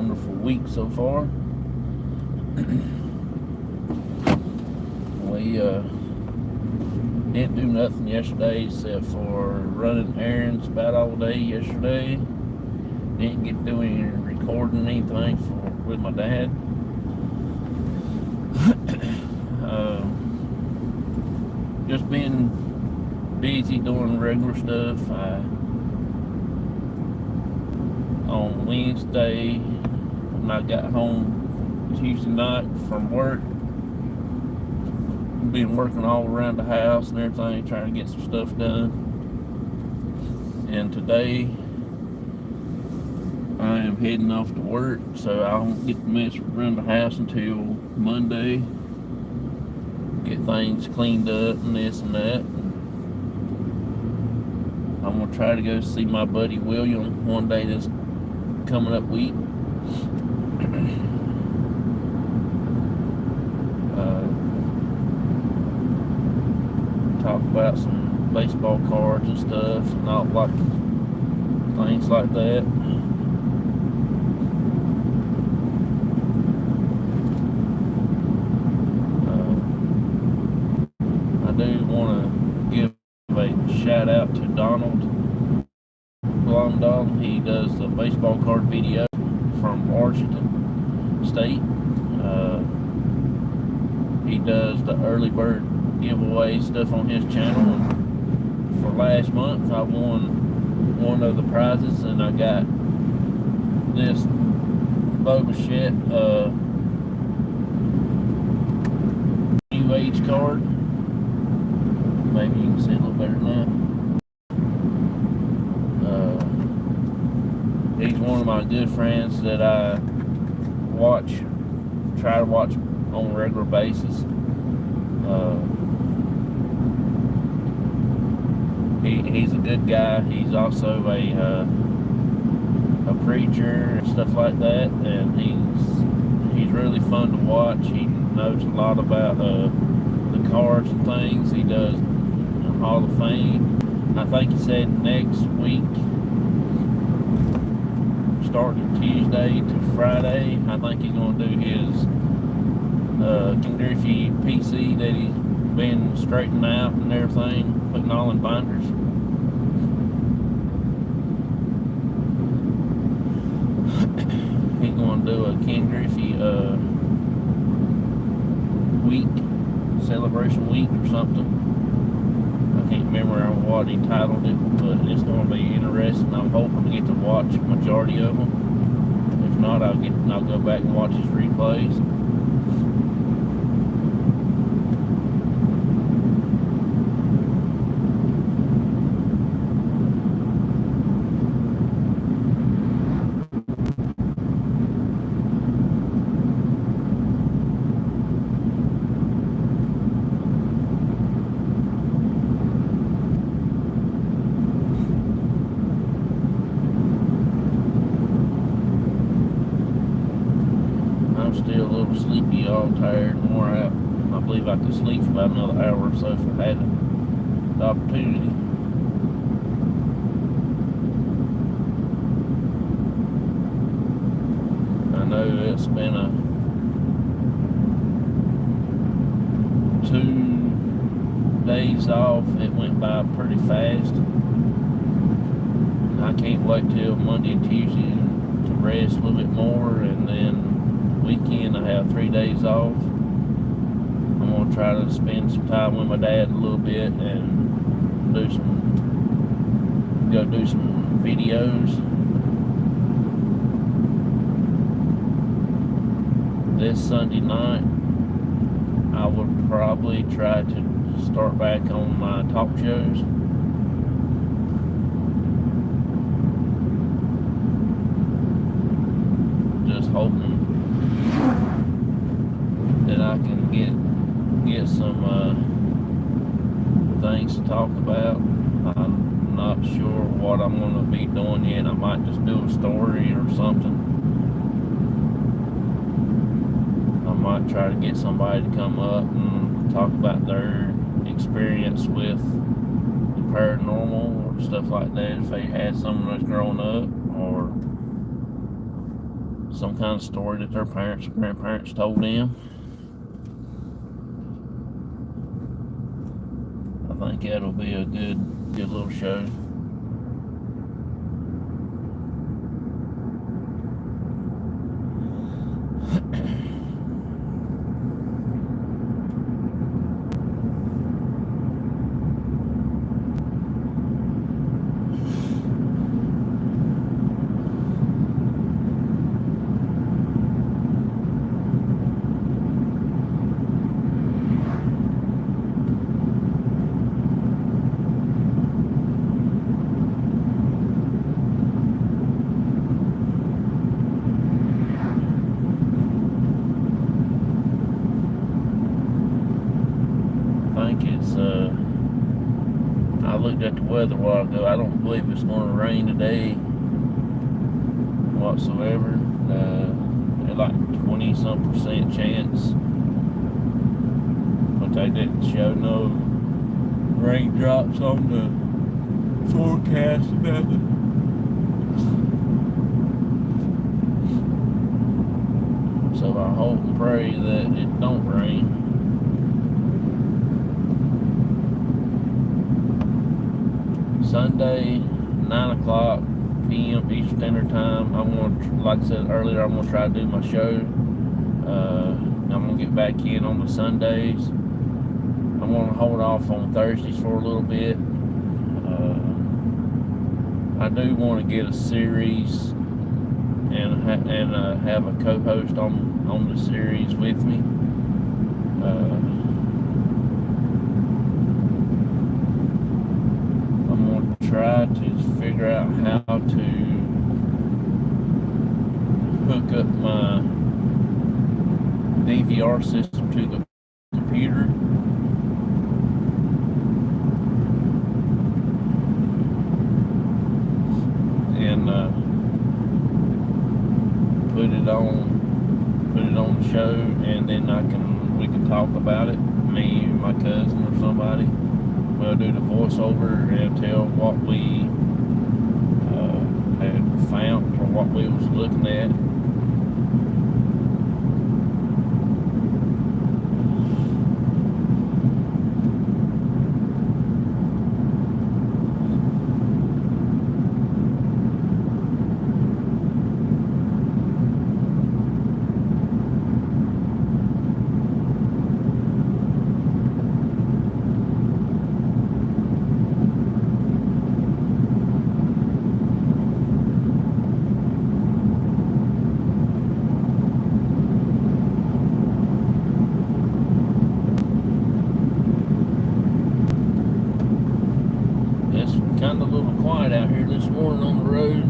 wonderful week so far. We didn't do nothing yesterday except for running errands about all day yesterday. Didn't get to do any recording anything with my dad. Just been busy doing regular stuff. On Wednesday, when I got home Tuesday night from work, been working all around the house and everything, trying to get some stuff done. And today, I am heading off to work, so I won't get to mess around the house until Monday. Get things cleaned up and this and that. I'm gonna try to go see my buddy William one day this coming up week. Talk about some baseball cards and stuff, and all like things like that. I do want to give a shout out to Donald Blondal. He does the baseball card video from Washington State. He does the early bird giveaway stuff on his channel. And for last month, I won one of the prizes, and I got this Boba Fett New Age card. Maybe you can see a little better now. He's one of my good friends that I try to watch on a regular basis. He's a good guy. He's also a preacher and stuff like that, and he's really fun to watch. He knows a lot about the cards and things. He does Hall of Fame. I think he said next week, starting Tuesday to Friday, I think he's going to do his King Griffey PC that he's been straightening out and everything, putting all in binders. He's going to do a King Griffey week, celebration week or something. I can't remember what he titled it, but it's going to be interesting. I'm hoping to get to watch a majority of them. If not, I'll go back and watch his replays. Still a little sleepy, all tired and wore out. I believe I could sleep for about another hour or so if I had the opportunity. I know it's been a 2 days off. It went by pretty fast. I can't wait till Monday and Tuesday to rest a little bit more, and then weekend I have 3 days off. I'm going to try to spend some time with my dad a little bit and go do some videos. This Sunday night I would probably try to start back on my talk shows. Just hoping that I can get some things to talk about. I'm not sure what I'm going to be doing yet. I might just do a story or something. I might try to get somebody to come up and talk about their experience with the paranormal or stuff like that, if they had someone that's grown up, or some kind of story that their parents or grandparents told them. I think that'll be a good little show. I looked at the weather a while ago. I don't believe it's going to rain today whatsoever. There's like 20-some% chance, but they didn't show no raindrops on the forecast about it. So I hope and pray that it don't rain. Sunday, 9 o'clock p.m. Eastern Standard Time. I'm going to, like I said earlier, I'm going to try to do my show. I'm going to get back in on the Sundays. I'm going to hold off on Thursdays for a little bit. I do want to get a series and have a co-host on the series with me. Try to figure out how to hook up my DVR system to the computer. And put it on the show, and then we can talk about it, me, my cousin, or somebody. We'll do the voiceover and tell what we had found or what we was looking at. Kind of a little quiet out here this morning on the road.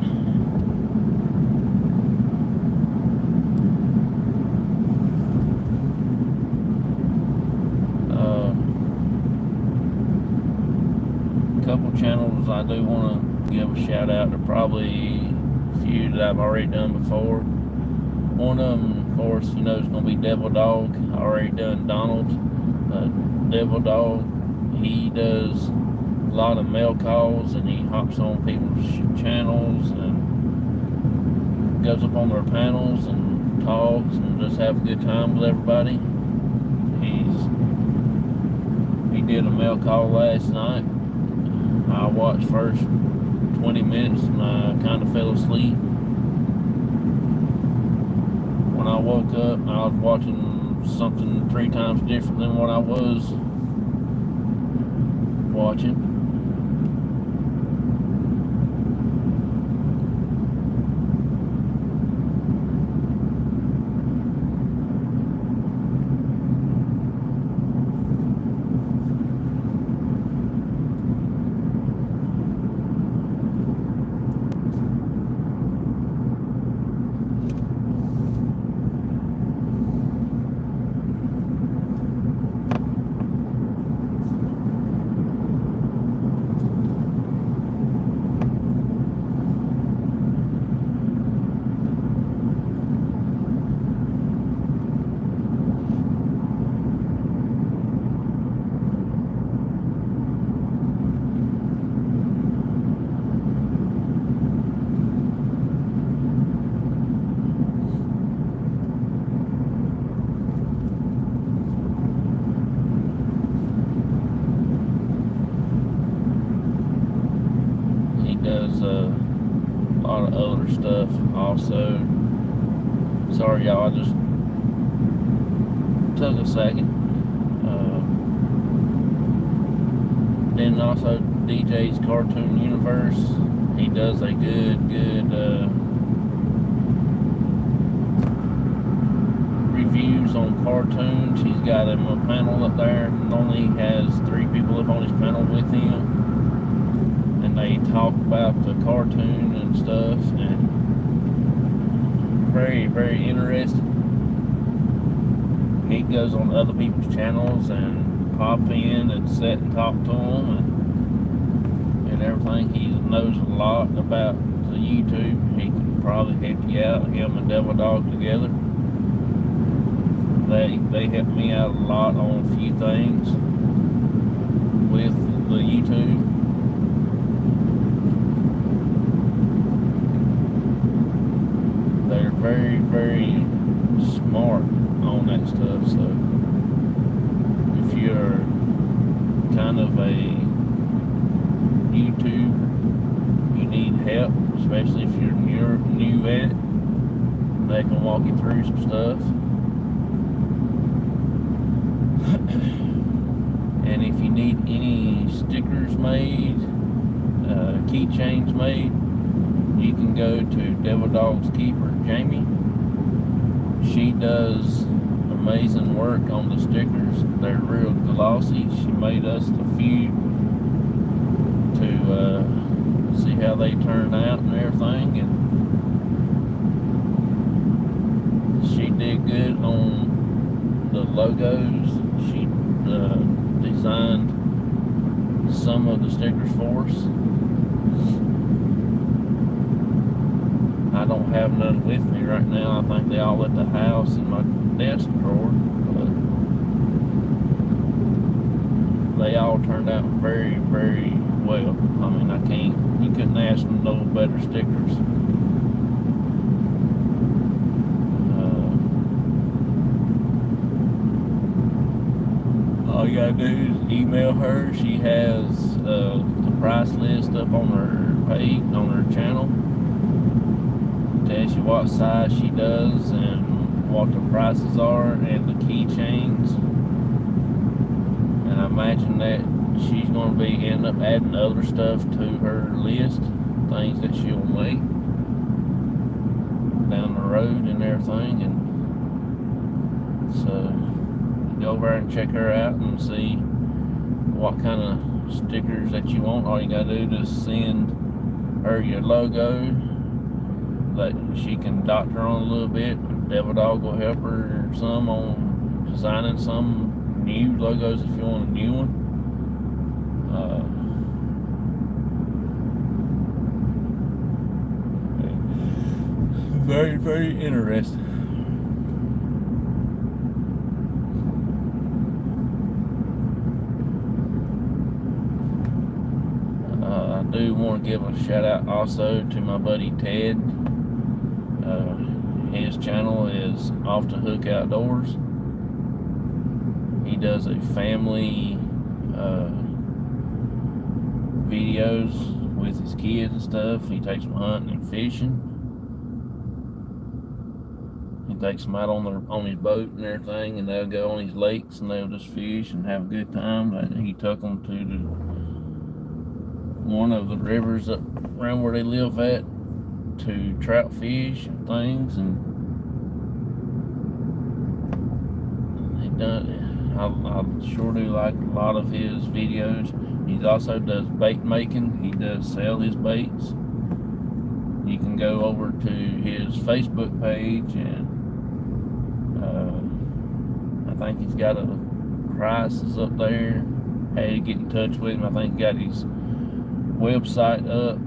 A couple channels I do want to give a shout out to, probably a few that I've already done before. One of them, of course, is going to be Devil Dog. I already done Donald. Devil Dog, he does a lot of mail calls, and he hops on people's channels and goes up on their panels and talks and just have a good time with everybody. He did a mail call last night. I watched first 20 minutes and I kind of fell asleep. When I woke up, I was watching something 3 times different than what I was watching. Sorry, y'all. I just took a second. Then also DJ's Cartoon Universe. He does a good reviews on cartoons. He's got him a panel up there. Normally he has 3 people up on his panel with him, and they talk about the cartoon and stuff, and very, very interesting. He goes on other people's channels and pop in and sit and talk to them and everything. He knows a lot about the YouTube. He can probably help you out, him and Devil Dog together. They help me out a lot on a few things with the YouTube. They're very, very smart on that stuff. So if you're kind of a YouTuber, you need help, especially if you're new at it, they can walk you through some stuff. And if you need any stickers made, keychains made, you can go to Devil Dog's Keeper, Jamie. She does amazing work on the stickers. They're real glossy. She made us a few to see how they turn out and everything, and she did good on the logos. She designed some of the stickers for us. I don't have none with me right now. I think they all at the house in my desk drawer. But they all turned out very, very well. I mean, you couldn't ask for no better stickers. All you gotta do is email her. She has the price list up on her page, on her channel. Tells you what size she does and what the prices are and the keychains. And I imagine that she's going to be ending up adding other stuff to her list, things that she'll make down the road and everything. And so go over and check her out and see what kind of stickers that you want. All you got to do is send her your logo that she can doctor on a little bit. Devil Dog will help her some on designing some new logos if you want a new one. Very, very interesting. I do want to give a shout out also to my buddy Ted. His channel is Off the Hook Outdoors. He does a family videos with his kids and stuff. He takes them hunting and fishing. He takes them out on his boat and everything, and they'll go on his lakes and they'll just fish and have a good time. He took them to one of the rivers up around where they live at to trout fish and things, and he done. I sure do like a lot of his videos. He also does bait making. He does sell his baits. You can go over to his Facebook page, and I think he's got a prices up there. How to get in touch with him. I think he got his website up.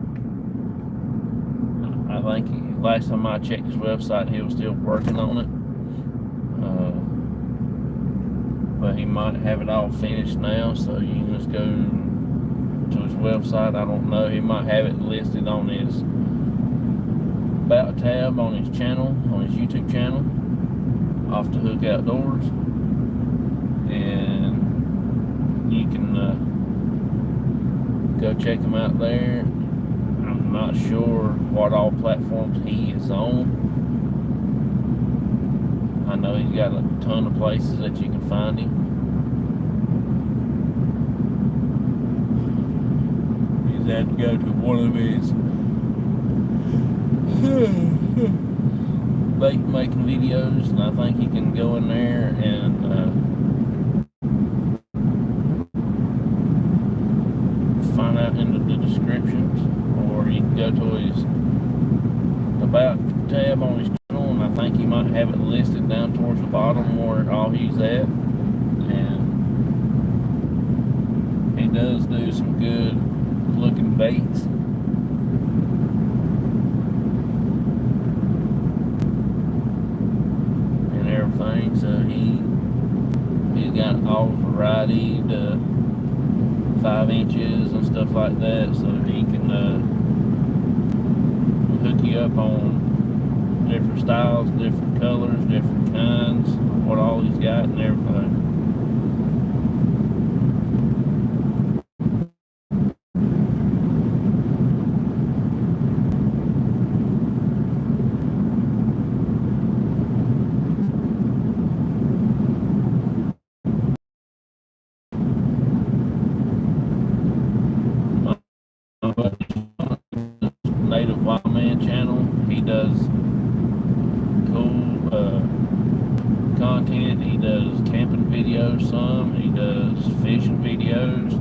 I think last time I checked his website, he was still working on it. But he might have it all finished now, so you can just go to his website. I don't know. He might have it listed on his About tab on his channel, on his YouTube channel, Off the Hook Outdoors. And you can go check him out there. I'm not sure what all platforms he is on. I know he's got a ton of places that you can find him. He's had to go to one of his bait making videos, and I think you can go in there and find out in the descriptions, or you can go to his about tab on his channel, and I think he might have it listed down towards the bottom where all he's at. And he does do some good looking baits. And everything, so he's got all variety to 5 inches and stuff like that, so he can hook you up on different styles, different colors, different kinds, what all he's got and everything. Native Wild Man channel, he does cool content. He does camping videos, he does fishing videos,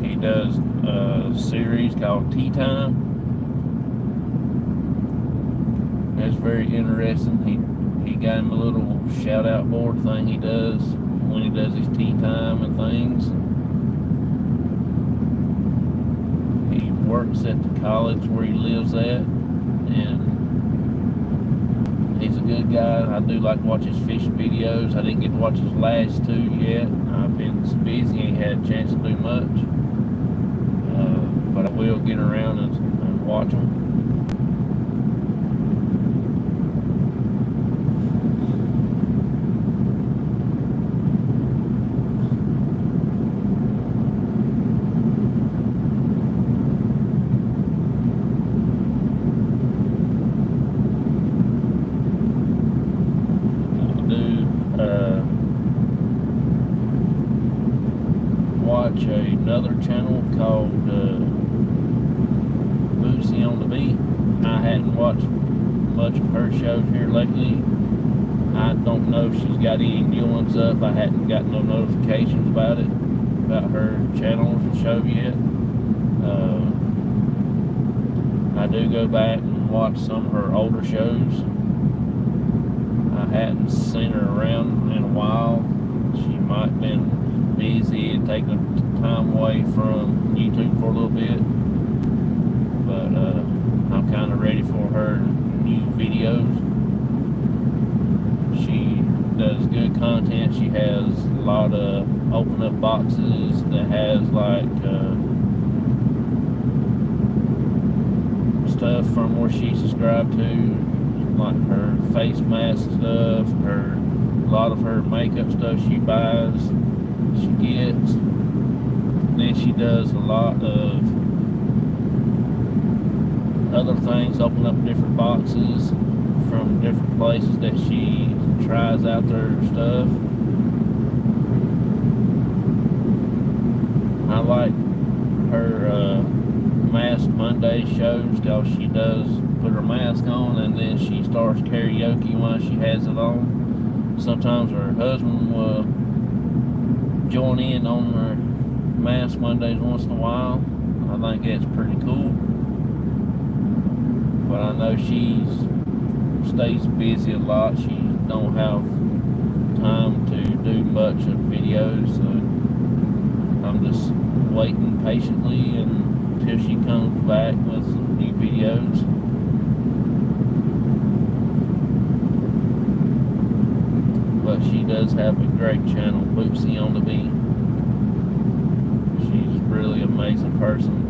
he does a series called Tea Time. That's very interesting. He got him a little shout out board thing he does when he does his tea time and things. He works at the college where he lives at, and he's a good guy. I do like to watch his fishing videos. I didn't get to watch his last 2 yet. I've been busy, ain't had a chance to do much, but I will get around and watch them. Watch another channel called Bootsy on the Beat. I hadn't watched much of her shows here lately. I don't know if she's got any new ones up. I hadn't got no notifications about her channel or show yet. I do go back and watch some of her older shows. I hadn't seen her around in a while. She might have been busy and taking time away from YouTube for a little bit, but I'm kind of ready for her new videos. She does good content. She has a lot of open up boxes that has like stuff from where she subscribed to, like her face mask stuff, a lot of her makeup stuff she buys, she gets. Then she does a lot of other things, open up different boxes from different places that she tries out their stuff. I like her Mask Monday shows because she does put her mask on and then she starts karaoke while she has it on. Sometimes her husband will join in on her Mask Mondays once in a while. I think that's pretty cool. But I know she stays busy a lot. She don't have time to do much of videos, so I'm just waiting patiently until she comes back with some new videos. But she does have a great channel, Bootsy on the Beat. She's a really amazing person.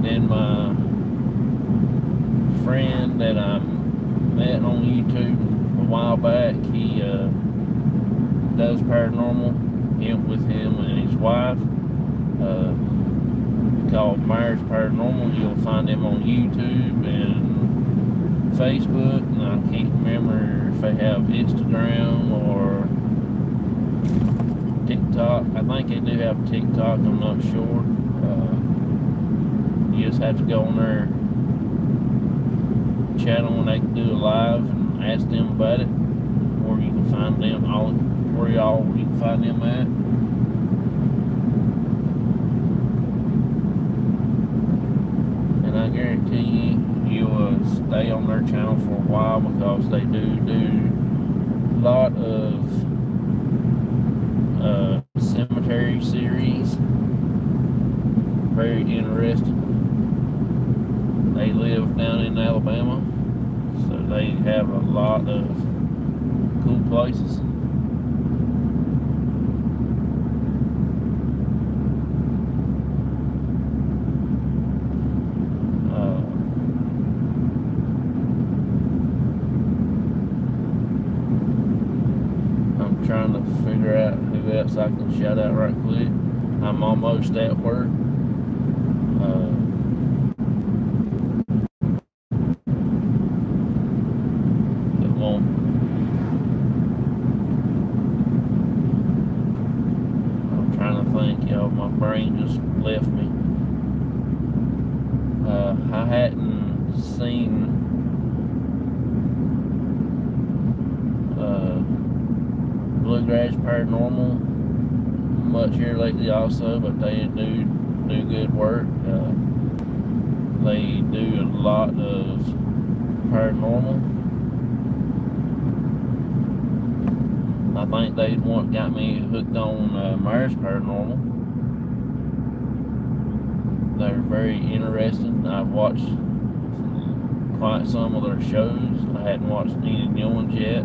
Then my friend that I met on YouTube a while back, he does paranormal. Him with him and his wife. A called Myers Paranormal. You'll find them on YouTube and Facebook, and I can't remember if they have Instagram or TikTok. I think they do have TikTok, I'm not sure. You just have to go on their channel when they can do a live and ask them about it, where you can find them, where you can find them at. And I guarantee you will stay on their channel for a while, because they do a lot of cemetery series. Very interesting. They live down in Alabama, so they have a lot of cool places. I'm trying to figure out who else I can shout out right quick. I'm almost at work. I'm trying to think, y'all. My brain just left me. I hadn't seen Bluegrass Paranormal much here lately also, but they do good work. They do a lot of paranormal. I think they got me hooked on Myers Paranormal. They're very interesting. I've watched quite some of their shows. I hadn't watched any new ones yet.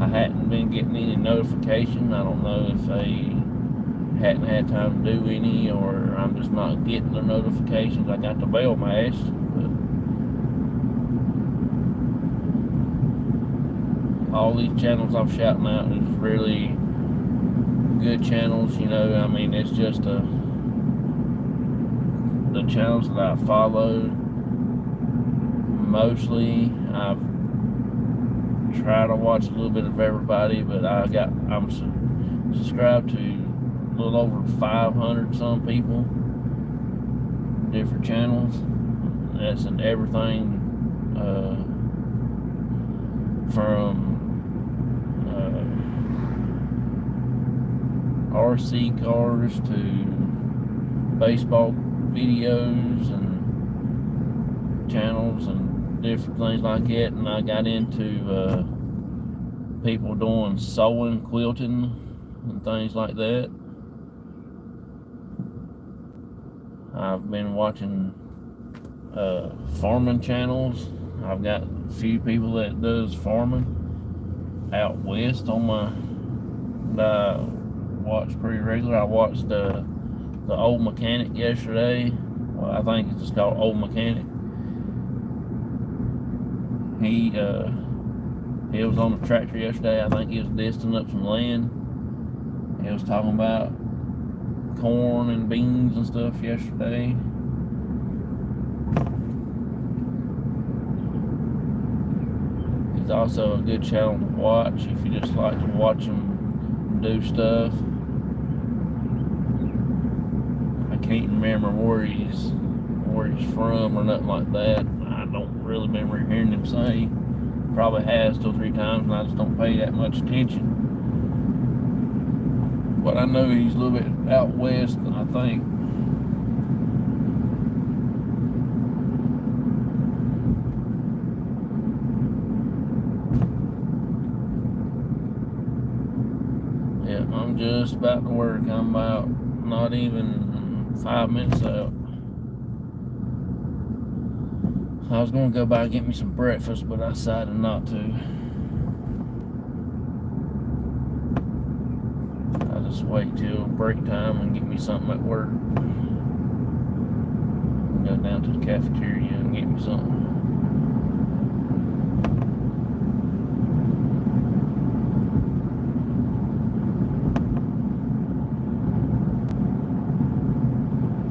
I hadn't been getting any notification. I don't know if they hadn't had time to do any, or I'm just not getting the notifications. I got the bell mashed, but all these channels I'm shouting out is really good channels. You know, I mean, it's just the channels that I follow. Mostly, I've tried to watch a little bit of everybody, but I'm subscribed to a little over 500 some people, different channels. That's in everything from RC cars to baseball videos and channels and different things like that. And I got into people doing sewing, quilting, and things like that. I've been watching farming channels. I've got a few people that does farming out west on my that I watch pretty regular. I watched the Old Mechanic yesterday. Well, I think it's just called Old Mechanic. He was on the tractor yesterday. I think he was disting up some land. He was talking about corn and beans and stuff yesterday. He's also a good channel to watch if you just like to watch him do stuff. I can't remember where he's from or nothing like that. I don't really remember hearing him say. Probably has 2 or 3 times, and I just don't pay that much attention. But I know he's a little bit out west, I think. Yeah, I'm just about to work. I'm about not even 5 minutes out. I was going to go by and get me some breakfast, but I decided not to. I'll just wait till break time and get me something at work. Go down to the cafeteria and get me something.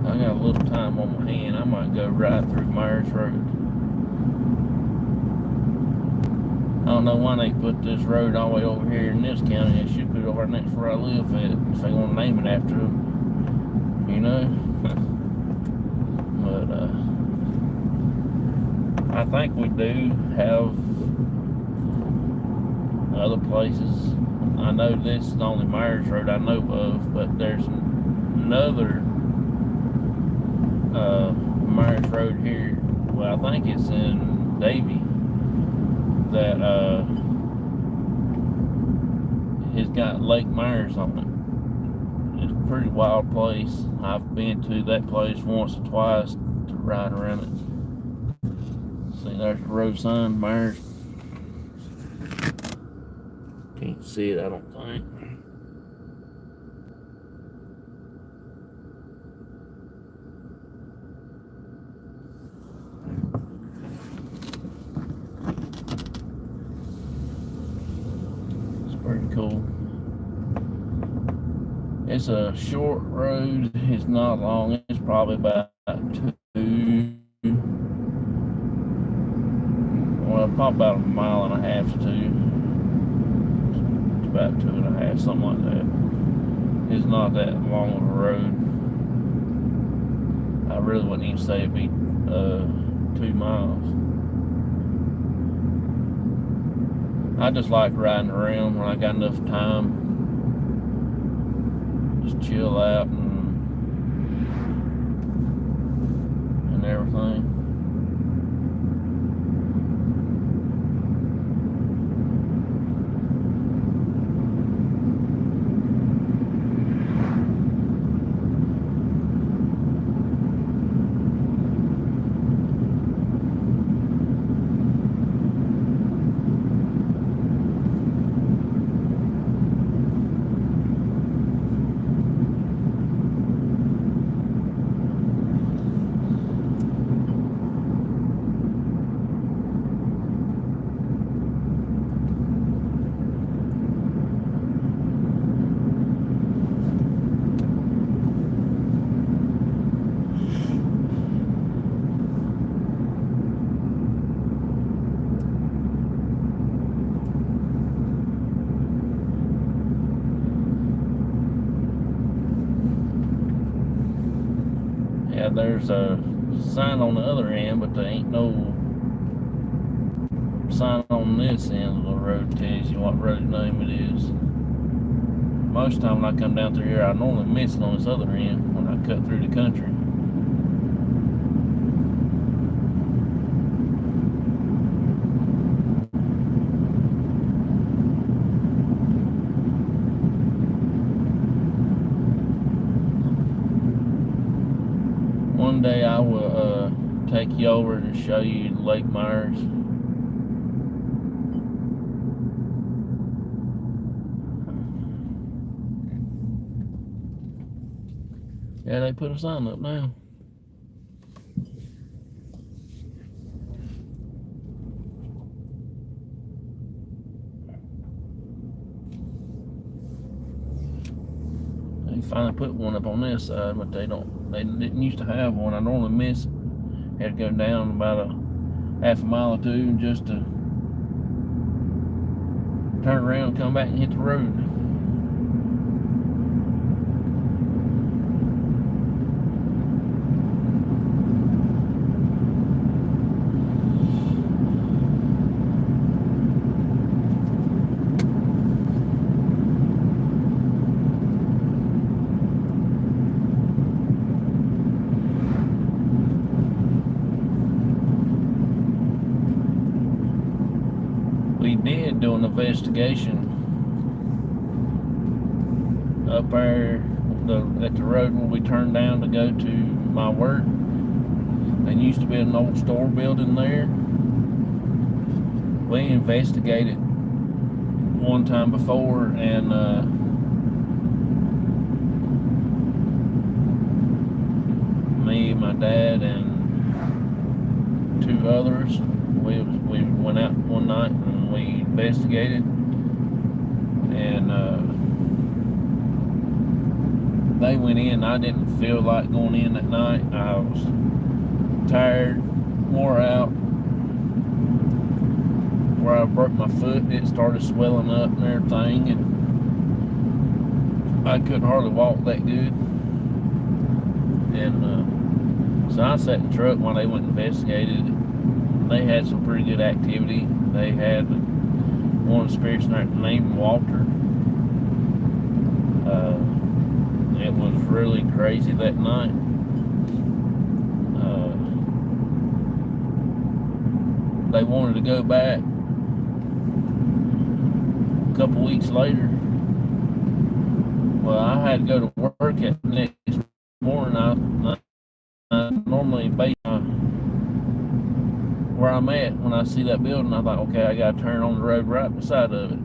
I got a little time. might go right through Myers Road. I don't know why they put this road all the way over here in this county. They should put it over next where I live at if they want to name it after them, you know. But I think we do have other places. I know this is the only Myers Road I know of, but there's another Myers Road here. Well, I think it's in Davie that it's got Lake Myers on it. It's a pretty wild place. I've been to that place once or twice to ride around it. See, there's the road sign, Myers. Can't see it, I don't think. Pretty cool. It's a short road. It's not long. It's probably about probably about a mile and a half to 2. It's about 2.5, something like that. It's not that long of a road. I really wouldn't even say it'd be 2 miles. I just like riding around when I got enough time. Just chill out and everything. Yeah, there's a sign on the other end, but there ain't no sign on this end of the road that tells you what road name it is. Most of the time when I come down through here, I normally miss it on this other end when I cut through the country. One day I will take you over to show you Lake Myers. Yeah, they put a sign up now. They finally put one up on this side, but they didn't used to have one. I normally miss it. Had to go down about a half a mile or 2 just to turn around and come back and hit the road. We did do an investigation up there at the road where we turned down to go to my work. There used to be an old store building there. We investigated one time before, and me, my dad, and 2 others, we went out one night and we investigated, and they went in. I didn't feel like going in that night. I was tired, wore out. Where I broke my foot, it started swelling up and everything, and I couldn't hardly walk that good. And so I sat in the truck while they went and investigated it. They had some pretty good activity. They had one of the spirits named Walter. It was really crazy that night. They wanted to go back a couple weeks later. Well, I had to go to work at the next morning. I normally base where I'm at when I see that building. I thought, okay, I got to turn on the road right beside of it.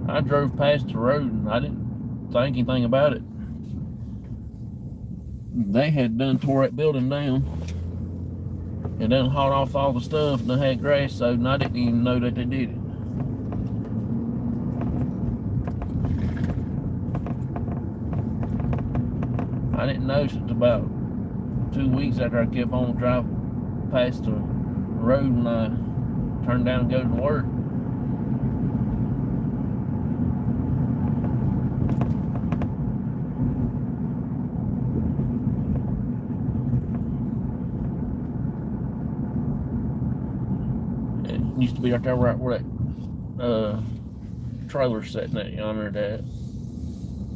I drove past the road and I didn't think anything about it. They had done tore that building down and done hauled off all the stuff and they had grass sowed, and I didn't even know that they did it. I didn't notice it about 2 weeks after I kept on driving past the road when I turned down and go to work. It used to be right there right where that trailer's sitting at yonder, that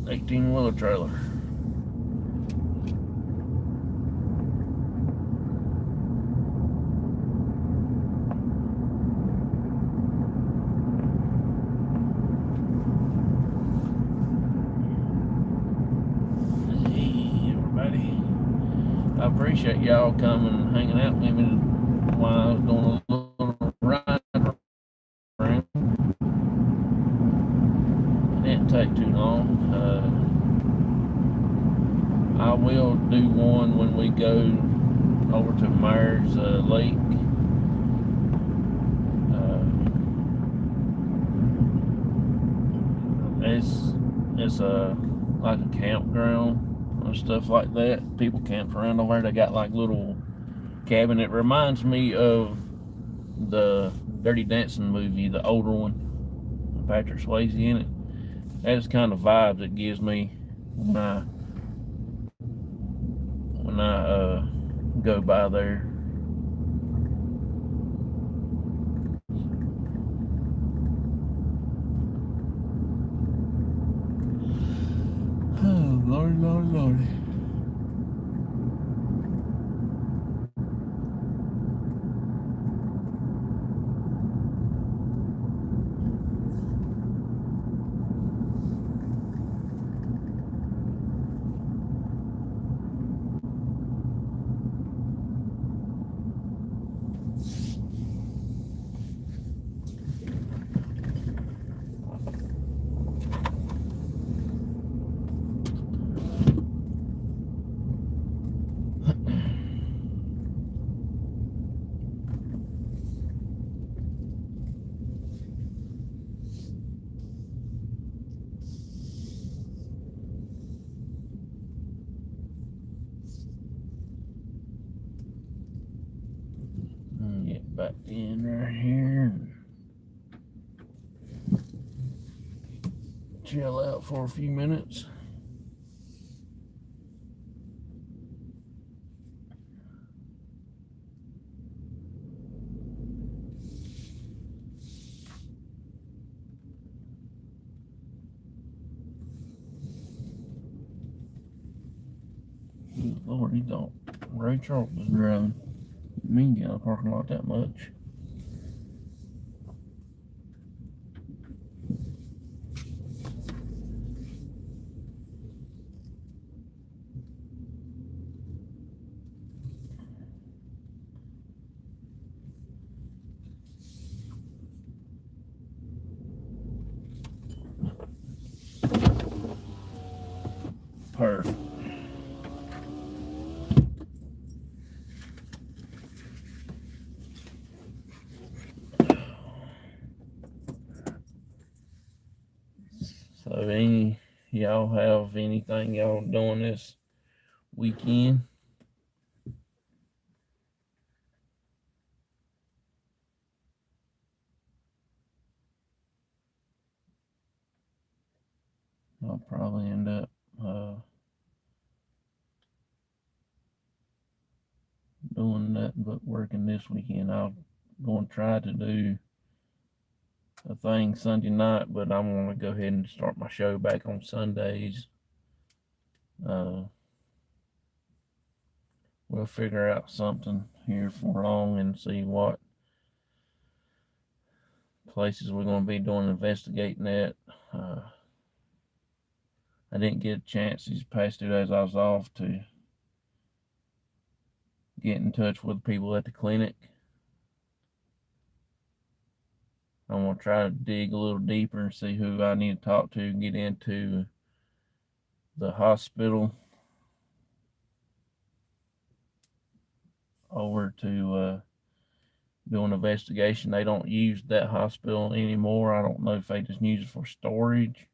18-wheeler trailer. I appreciate y'all coming and hanging out with me while I was doing a little ride around. It didn't take too long. I will do one when we go over to Myers Lake. It's like a campground and stuff like that. People camp around over there. They got like little cabin. It reminds me of the Dirty Dancing movie, the older one, with Patrick Swayze in it. That's kind of vibe it gives me when I go by there. Oh, Lord, Lord, Lord. Get back in right here and chill out for a few minutes. Lord, he don't. Ray Charles was driving. Me get out of the parking lot that much. Perfect. So, any y'all have anything y'all doing this weekend? I'll probably end up doing nothing but working this weekend. I'm going to try to do a thing Sunday night, but I'm going to go ahead and start my show back on Sundays. We'll figure out something here for long and see what places we're going to be doing investigating at. I didn't get a chance these past 2 days I was off to get in touch with people at the clinic. I'm going to try to dig a little deeper and see who I need to talk to, get into the hospital over to do an investigation. They don't use that hospital anymore. I don't know if they just use it for storage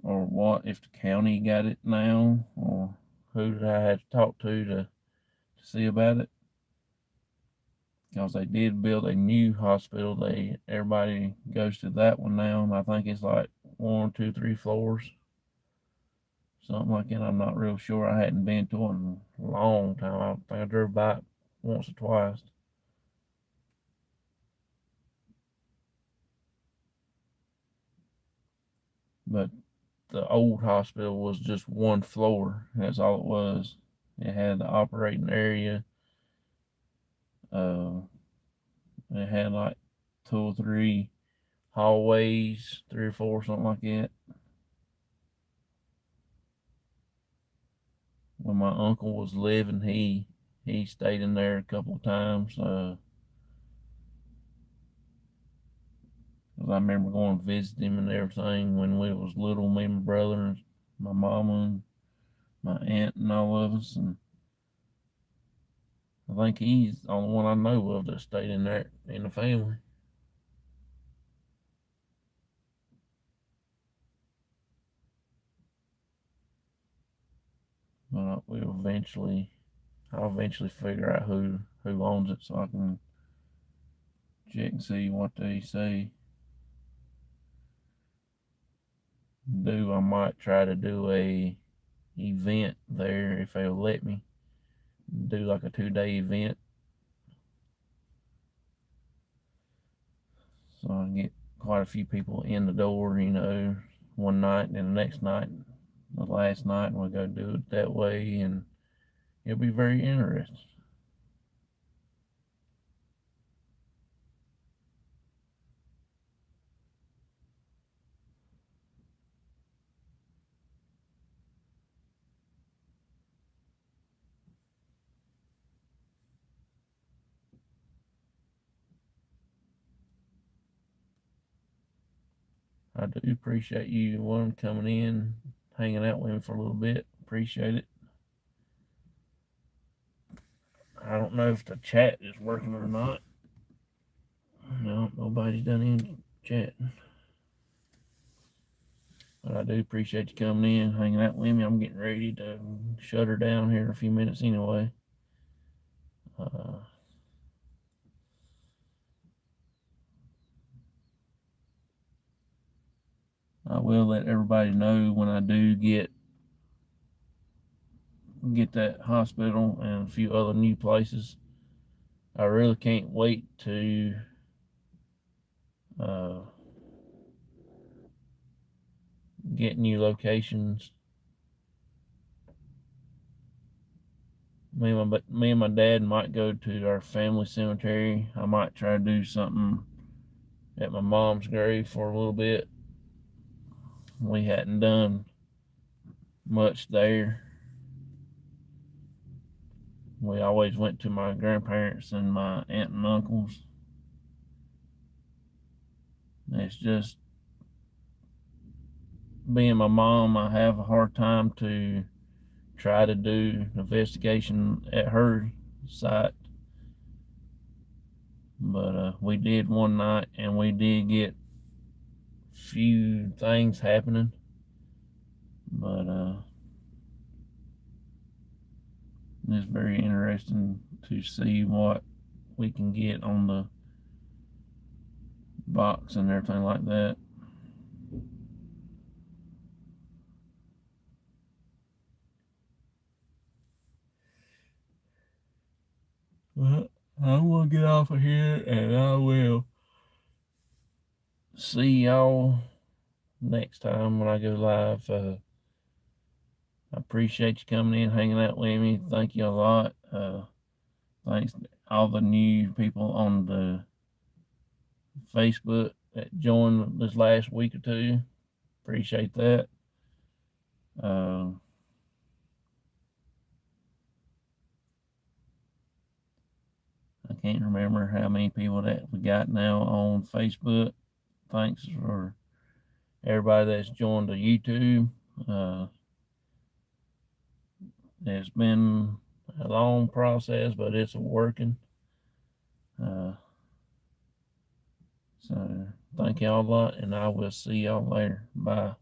or what, if the county got it now, or who did I have to talk to see about it. Because they did build a new hospital. Everybody goes to that one now, and I think it's like 1, 2, 3 floors. Something like that. I'm not real sure. I hadn't been to it in a long time. I think I drove by it once or twice. But the old hospital was just 1 floor. That's all it was. It had the operating area. It had like 2 or 3 hallways, 3 or 4, something like that. When my uncle was living, he stayed in there a couple of times. I remember going to visit him and everything when we was little, me and my brother and my mama and my aunt and all of us. And I think he's the only one I know of that stayed in there in the family. But I'll eventually figure out who owns it so I can check and see what they say. I might try to do a event there if they'll let me. Do like a 2-day event. So I can get quite a few people in the door, one night, and then the next night, the last night, we'll go do it that way, and it'll be very interesting. I do appreciate you one coming in, hanging out with me for a little bit. Appreciate it. I don't know if the chat is working or not. No, nobody's done any chatting. But I do appreciate you coming in, hanging out with me. I'm getting ready to shut her down here in a few minutes anyway. I will let everybody know when I do get that hospital and a few other new places. I really can't wait to get new locations. Me and my dad might go to our family cemetery. I might try to do something at my mom's grave for a little bit. We hadn't done much there. We always went to my grandparents and my aunt and uncles. It's just being my mom, I have a hard time to try to do investigation at her site. But we did one night, and we did get a few things happening. But it's very interesting to see what we can get on the box and everything like that. But I'm gonna get off of here, and I will see y'all next time when I go live. I appreciate you coming in, hanging out with me. Thank you a lot. Thanks to all the new people on the Facebook that joined this last week or two. Appreciate that. I can't remember how many people that we got now on Facebook. Thanks for everybody that's joined the YouTube. It's been a long process, but it's working. So thank y'all a lot, and I will see y'all later. Bye.